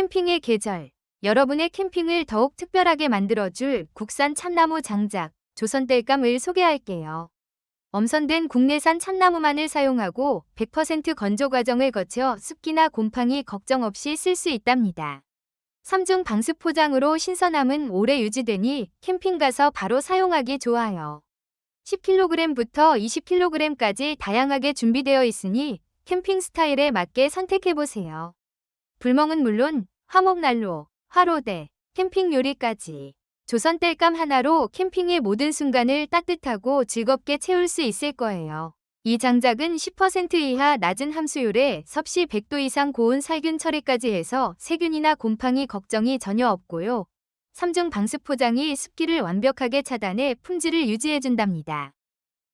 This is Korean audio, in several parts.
캠핑의 계절, 여러분의 캠핑을 더욱 특별하게 만들어줄 국산 참나무 장작, 조선땔감을 소개할게요. 엄선된 국내산 참나무만을 사용하고 100% 건조 과정을 거쳐 습기나 곰팡이 걱정 없이 쓸 수 있답니다. 3중 방습 포장으로 신선함은 오래 유지되니 캠핑 가서 바로 사용하기 좋아요. 10kg부터 20kg까지 다양하게 준비되어 있으니 캠핑 스타일에 맞게 선택해보세요. 불멍은 물론 화목난로, 화로대, 캠핑 요리까지 조선땔감 하나로 캠핑의 모든 순간을 따뜻하고 즐겁게 채울 수 있을 거예요. 이 장작은 10% 이하 낮은 함수율에 섭씨 100도 이상 고온 살균 처리까지 해서 세균이나 곰팡이 걱정이 전혀 없고요. 3중 방습 포장이 습기를 완벽하게 차단해 품질을 유지해준답니다.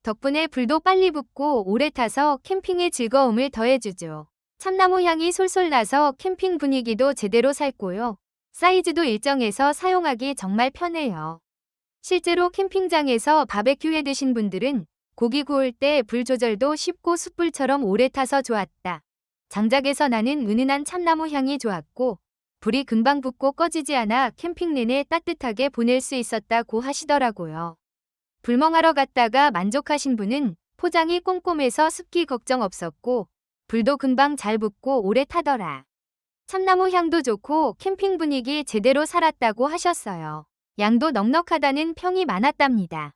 덕분에 불도 빨리 붙고 오래 타서 캠핑의 즐거움을 더해주죠. 참나무 향이 솔솔 나서 캠핑 분위기도 제대로 살고요. 사이즈도 일정해서 사용하기 정말 편해요. 실제로 캠핑장에서 바베큐 해 드신 분들은 고기 구울 때 불 조절도 쉽고 숯불처럼 오래 타서 좋았다. 장작에서 나는 은은한 참나무 향이 좋았고 불이 금방 붙고 꺼지지 않아 캠핑 내내 따뜻하게 보낼 수 있었다고 하시더라고요. 불멍하러 갔다가 만족하신 분은 포장이 꼼꼼해서 습기 걱정 없었고 불도 금방 잘 붙고 오래 타더라. 참나무 향도 좋고 캠핑 분위기 제대로 살았다고 하셨어요. 양도 넉넉하다는 평이 많았답니다.